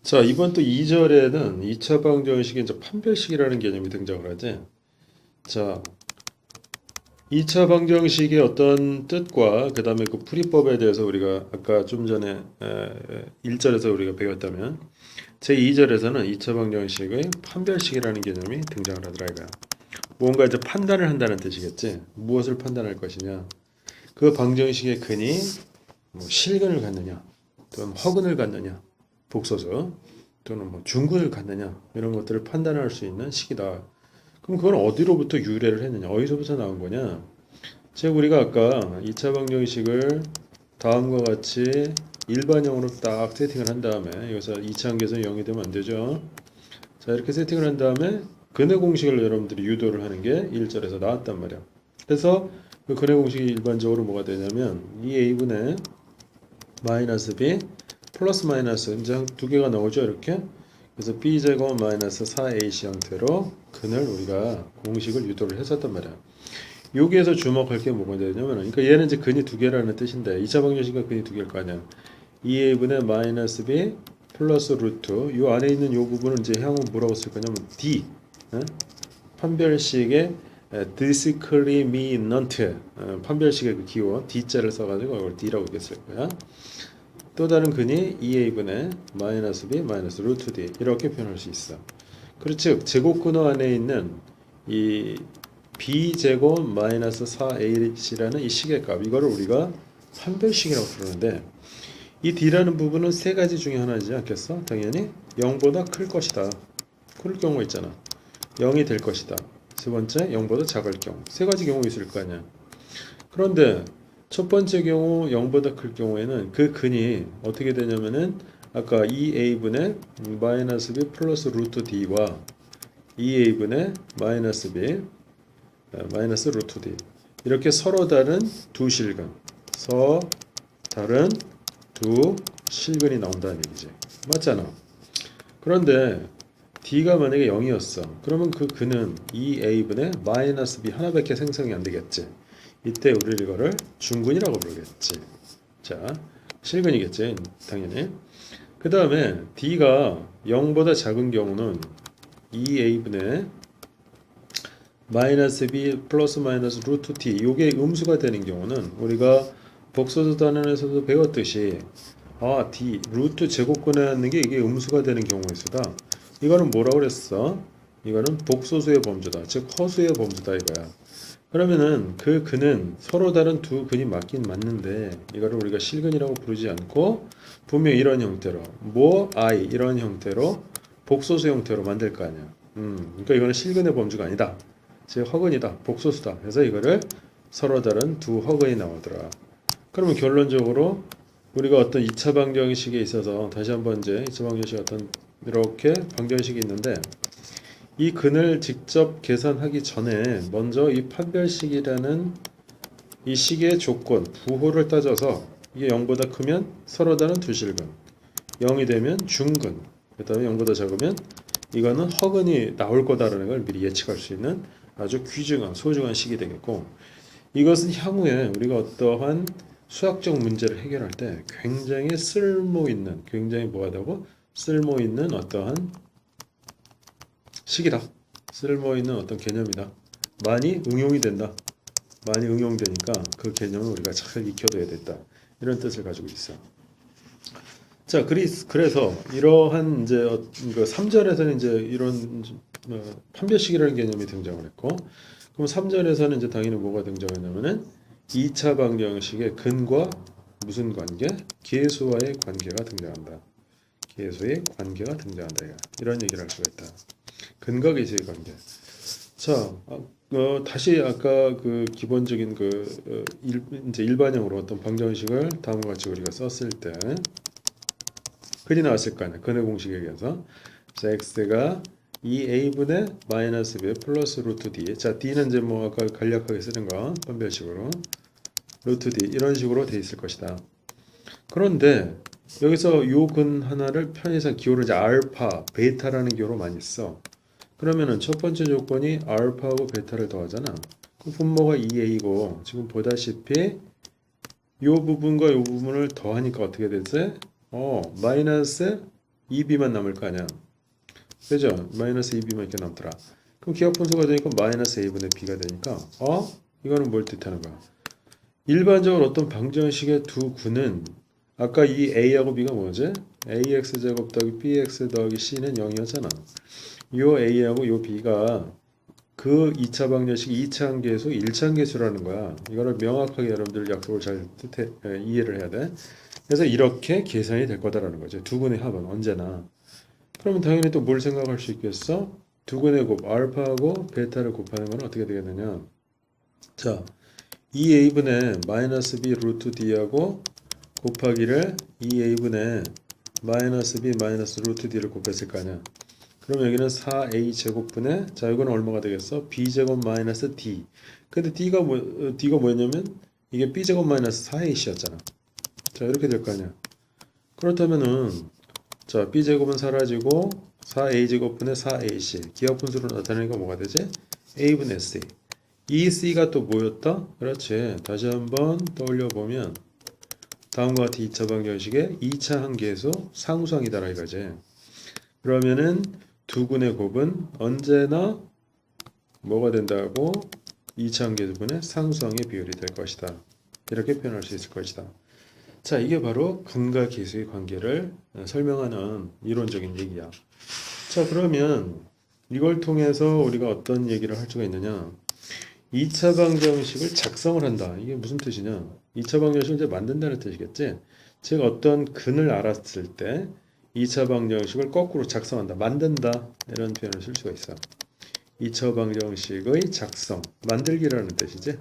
자, 이번 또 2절에는 2차 방정식의 이제 판별식이라는 개념이 등장을 하지. 자, 2차 방정식의 어떤 뜻과 그다음에 그 풀이법에 대해서 우리가 아까 좀 전에 1절에서 우리가 배웠다면 제2절에서는 2차 방정식의 판별식이라는 개념이 등장을 하더라 이거야. 뭔가 이제 판단을 한다는 뜻이겠지. 무엇을 판단할 것이냐. 그 방정식의 근이 뭐 실근을 갖느냐, 또는 허근을 갖느냐, 복소수 또는 뭐 중근을 갖느냐 이런 것들을 판단할 수 있는 식이다. 그럼 그건 어디로부터 유래를 했느냐, 어디서부터 나온 거냐? 즉 우리가 아까 2차 방정식을 다음과 같이 일반형으로 딱 세팅을 한 다음에 여기서 2차 한계선 0이 되면 안 되죠. 자 이렇게 세팅을 한 다음에 근해 공식을 여러분들이 유도를 하는 게 1절에서 나왔단 말이야. 그래서 그 근해 공식이 일반적으로 뭐가 되냐면 2a분의 마이너스 b 플러스 마이너스 이제 두 개가 나오죠 이렇게. 그래서 b제곱 마이너스 4ac 형태로 근을 우리가 공식을 유도를 했었단 말이야. 여기에서 주목할 게 뭐가 되냐면, 그러니까 얘는 이제 근이 두 개라는 뜻인데 2차 방정식은 근이 두 개일 거 아니야. 2a분의 마이너스 b 플러스 루트 요 안에 있는 요 부분은 이제 향후 뭐라고 쓸 거냐면 d 판별식의 discriminant 판별식의 그 기호 d자를 써가지고 이걸 d라고 이렇게 쓸 거야. 또 다른 근이 2a분의 마이너스 b 마이너스 루트 d 이렇게 표현할 수 있어. 그렇지. 제곱근호 안에 있는 이 b제곱 마이너스 4ac라는 이 식의 값 이거를 우리가 판별식이라고 부르는데 이 d라는 부분은 세 가지 중에 하나이지 않겠어? 당연히 0보다 클 것이다. 그럴 경우 있잖아. 0이 될 것이다. 세 번째 0보다 작을 경우. 세 가지 경우 있을 거 아니야. 그런데 첫 번째 경우 0보다 클 경우에는 그 근이 어떻게 되냐면은 아까 2a분의 마이너스 b 플러스 루트 d와 2a분의 마이너스 b 마이너스 루트 d 이렇게 서로 다른 두 실근 다른 두 실근이 나온다는 얘기지. 맞잖아. 그런데 d가 만약에 0이었어. 그러면 그 근은 2a분의 마이너스 b 하나밖에 생성이 안 되겠지. 이때 우리 이거를 중근이라고 부르겠지. 자, 실근이겠지. 당연히. 그 다음에 d가 0보다 작은 경우는 2a분의 마이너스 b 플러스 마이너스 루트 t 요게 음수가 되는 경우는 우리가 복소수 단원에서도 배웠듯이 d 루트 제곱근에 있는 게 이게 음수가 되는 경우가 있다. 이거는 뭐라고 그랬어? 이거는 복소수의 범주다. 즉 허수의 범주다 이거야. 그러면은 그 근은 서로 다른 두 근이 맞긴 맞는데 이거를 우리가 실근이라고 부르지 않고 분명 이런 형태로 i 이런 형태로 복소수 형태로 만들 거 아니야. 그러니까 이거는 실근의 범주가 아니다. 즉 허근이다. 복소수다. 그래서 이거를 서로 다른 두 허근이 나오더라. 그러면 결론적으로 우리가 어떤 2차 방정식에 있어서 다시 한번 이제 2차 방정식 어떤 이렇게 방정식이 있는데 이 근을 직접 계산하기 전에 먼저 이 판별식이라는 이 식의 조건 부호를 따져서 이게 0보다 크면 서로 다른 두 실근 0이 되면 중근 그 다음에 0보다 작으면 이거는 허근이 나올 거다라는 걸 미리 예측할 수 있는 아주 귀중한 소중한 식이 되겠고 이것은 향후에 우리가 어떠한 수학적 문제를 해결할 때 굉장히 쓸모있는 굉장히 뭐하다고 쓸모있는 어떠한 식이다. 쓸모있는 어떤 개념이다. 많이 응용이 된다. 많이 응용되니까 그 개념을 우리가 잘 익혀둬야 된다. 이런 뜻을 가지고 있어. 자, 그래서 이러한 이제 그 3절에서는 이제 이런 판별식이라는 개념이 등장을 했고, 그럼 3절에서는 이제 당연히 뭐가 등장하냐면은 2차 방정식의 근과 무슨 관계? 계수와의 관계가 등장한다. 계수의 관계가 등장한다. 이런 얘기를 할 수가 있다. 근과 계수의 관계. 자, 다시 아까 그 기본적인 이제 일반형으로 어떤 방정식을 다음과 같이 우리가 썼을 때 근이 나왔을 거 아니야. 근의 공식에 의해서. 자, x가 2a분의 마이너스 b 플러스 루트 d. 자, d는 이제 뭐 아까 간략하게 쓰는 거 판별식으로 루트 d 이런 식으로 돼 있을 것이다. 그런데 여기서 요 근 하나를 편의상 기호를 이제 알파, 베타라는 기호로 많이 써. 그러면은 첫 번째 조건이 알파하고 베타를 더하잖아. 그 분모가 2a고 지금 보다시피 요 부분과 요 부분을 더하니까 어떻게 되지? 마이너스 2b만 남을 거 아니야. 그죠? 마이너스 2b만 이렇게 남더라. 그럼 기하분수가 되니까 마이너스 a분의 b가 되니까 이거는 뭘 뜻하는 거야? 일반적으로 어떤 방정식의 두 구는 아까 이 a하고 b가 뭐지? ax제곱 더하기 bx 더하기 c는 0이었잖아. 요 a하고 요 b가 그 2차 방정식 2차 함계수, 1차 함계수라는 거야. 이거를 명확하게 여러분들 약속을 잘 이해를 해야 돼. 그래서 이렇게 계산이 될 거다라는 거죠. 두 군의 합은 언제나. 그러면 당연히 또 뭘 생각할 수 있겠어? 두 군의 곱, 알파하고 베타를 곱하는 건 어떻게 되겠느냐? 자, 2a분의 마이너스 b 루트 d하고 곱하기를 2a분의 마이너스 b 마이너스 루트 d를 곱했을 거 아니야. 그럼 여기는 4a 제곱분의 자 이거는 얼마가 되겠어? b 제곱 마이너스 d. 근데 d가 뭐였냐면 이게 b 제곱 마이너스 4ac였잖아. 자 이렇게 될 거 아니야. 그렇다면은 자 b 제곱은 사라지고 4a 제곱분의 4ac 기하분수로 나타내니까 뭐가 되지? a분의 c. 이 c가 또 뭐였다? 그렇지. 다시 한번 떠올려 보면 다음과 같은 2차 방정식의 2차 함계수 상수항이다라 이거지. 그러면은 두 군의 곱은 언제나 뭐가 된다고? 2차 함계수분의 상수항의 비율이 될 것이다. 이렇게 표현할 수 있을 것이다. 자, 이게 바로 근과 계수의 관계를 설명하는 이론적인 얘기야. 자, 그러면 이걸 통해서 우리가 어떤 얘기를 할 수가 있느냐? 2차 방정식을 작성을 한다. 이게 무슨 뜻이냐? 2차 방정식을 이제 만든다는 뜻이겠지? 즉 어떤 근을 알았을 때 2차 방정식을 거꾸로 작성한다. 만든다. 이런 표현을 쓸 수가 있어. 2차 방정식의 작성, 만들기라는 뜻이지.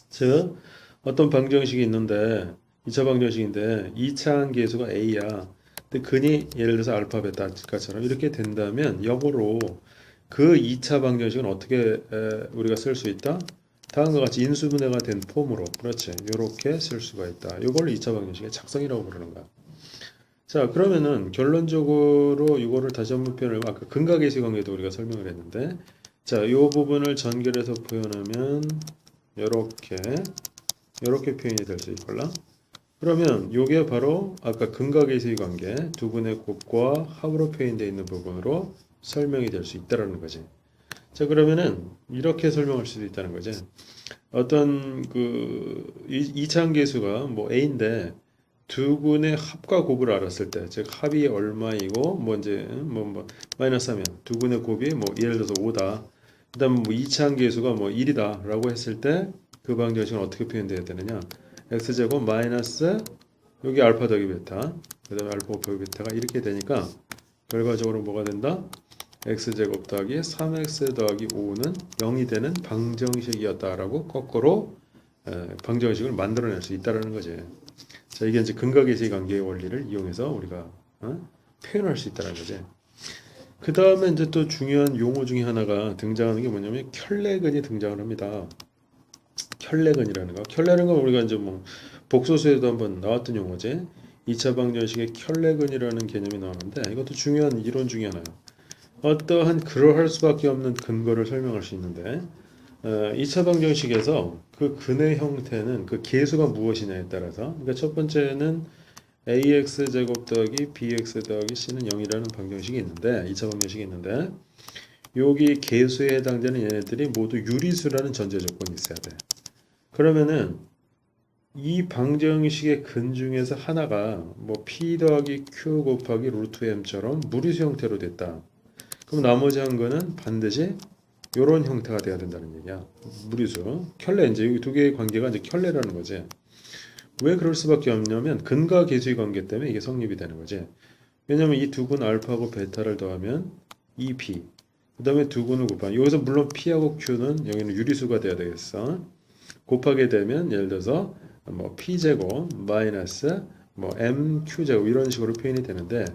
즉 어떤 방정식이 있는데 2차 방정식인데 2차 함계수가 a야. 근데 근이 예를 들어서 알파 베타처럼 이렇게 된다면 역으로 그 2차 방정식은 어떻게 우리가 쓸 수 있다? 다음과 같이 인수분해가 된 폼으로 그렇지. 이렇게 쓸 수가 있다. 이걸 2차 방정식의 작성이라고 부르는 거야. 자 그러면은 결론적으로 이거를 다시 한번 표현을 아까 근과 계수 관계도 우리가 설명을 했는데 자 이 부분을 전결해서 표현하면 이렇게 표현이 될 수 있걸라. 그러면 이게 바로 아까 근과 계수의 관계 두 분의 곱과 합으로 표현되어 있는 부분으로 설명이 될 수 있다라는 거지. 자 그러면은 이렇게 설명할 수도 있다는 거지. 어떤 그 2차 함계수가 뭐 a인데 두 군의 합과 곱을 알았을 때, 즉 합이 얼마이고 뭐 이제 마이너스 하면 두 군의 곱이 뭐 예를 들어서 5다. 그다음 뭐 2차 함계수가 뭐 1이다라고 했을 때 그 방정식은 어떻게 표현돼야 되느냐? x제곱 마이너스 여기 알파 더하기 베타. 그다음에 알파 곱하기 베타가 이렇게 되니까 결과적으로 뭐가 된다? x제곱 더하기 3x 더하기 5는 0이 되는 방정식이었다라고 거꾸로 방정식을 만들어낼 수 있다라는 거지. 자, 이게 이제 근과 계수의 관계의 원리를 이용해서 우리가 표현할 수 있다는 거지. 그 다음에 이제 또 중요한 용어 중에 하나가 등장하는 게 뭐냐면 켤레근이 등장을 합니다. 켤레근이라는 거. 켤레는 건 우리가 이제 뭐 복소수에도 한번 나왔던 용어지. 2차 방정식의 켤레근이라는 개념이 나오는데 이것도 중요한 이론 중에 하나예요. 어떠한 그러할 수밖에 없는 근거를 설명할 수 있는데 2차 방정식에서 그 근의 형태는 그 계수가 무엇이냐에 따라서 그러니까 첫 번째는 ax 제곱 더하기 bx 더하기 c는 0이라는 방정식이 있는데 2차 방정식이 있는데 여기 계수에 해당되는 얘네들이 모두 유리수라는 전제 조건이 있어야 돼. 그러면은 이 방정식의 근 중에서 하나가 뭐 p 더하기 q 곱하기 루트 m처럼 무리수 형태로 됐다. 그럼 나머지 한 거는 반드시 이런 형태가 돼야 된다는 얘기야. 무리수. 켤레 이제 여기 두 개의 관계가 이제 켤레라는 거지. 왜 그럴 수밖에 없냐면 근과 계수의 관계 때문에 이게 성립이 되는 거지. 왜냐면 이 두 근 알파하고 베타를 더하면 2p. 그다음에 두 근을 곱하면 여기서 물론 p하고 q는 여기는 유리수가 돼야 되겠어. 곱하게 되면 예를 들어서 뭐 p제곱 마이너스 뭐 mq제곱 이런 식으로 표현이 되는데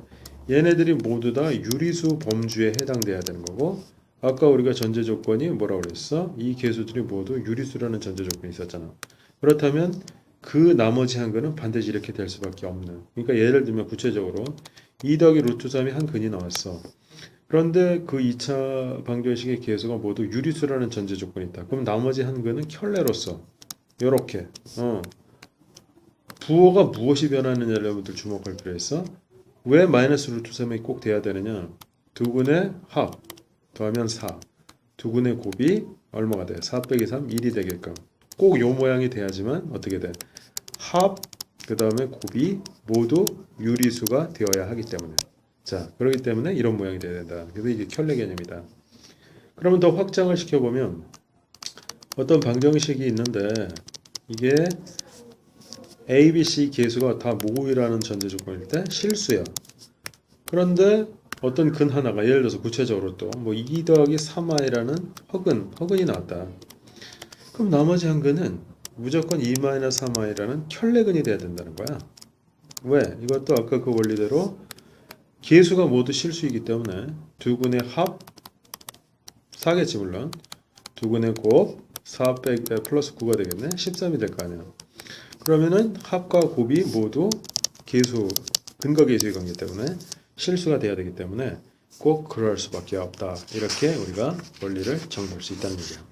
얘네들이 모두 다 유리수 범주에 해당돼야 되는 거고 아까 우리가 전제 조건이 뭐라고 그랬어? 이 계수들이 모두 유리수라는 전제 조건이 있었잖아. 그렇다면 그 나머지 한 거는 반드시 이렇게 될 수밖에 없는. 그러니까 예를 들면 구체적으로 2 더하기 루트 3이 한 근이 나왔어. 그런데 그 2차 방정식의 계수가 모두 유리수라는 전제 조건이 있다. 그럼 나머지 한 근은 켤레로서 요렇게 부호가 무엇이 변하느냐를 여러분들 주목할 필요 있어. 왜 마이너스 루트 3이 꼭 돼야 되느냐? 두근의 합 더하면 4. 두근의 곱이 얼마가 돼? 4 빼기 3, 1이 되게끔. 꼭 요 모양이 돼야지만 어떻게 돼? 합, 그 다음에 곱이 모두 유리수가 되어야 하기 때문에. 자, 그렇기 때문에 이런 모양이 돼야 된다. 그래서 이게 켤레 개념이다. 그러면 더 확장을 시켜보면 어떤 방정식이 있는데 이게 A, B, C 계수가 다 모이라는 전제 조건일 때 실수야. 그런데 어떤 근 하나가 예를 들어서 구체적으로 또 뭐 2 더하기 3i라는 허근이 나왔다. 그럼 나머지 한 근은 무조건 2-3i라는 켤레근이 돼야 된다는 거야. 왜? 이것도 아까 그 원리대로 계수가 모두 실수이기 때문에 두 근의 합 4겠지 물론. 두 근의 곱 4 플러스 9가 되겠네. 13이 될 거 아니야. 그러면은 합과 곱이 모두 계수 근거 계수의 관계 때문에 실수가 돼야 되기 때문에 꼭 그럴 수밖에 없다. 이렇게 우리가 원리를 정리할 수 있다는 얘기야.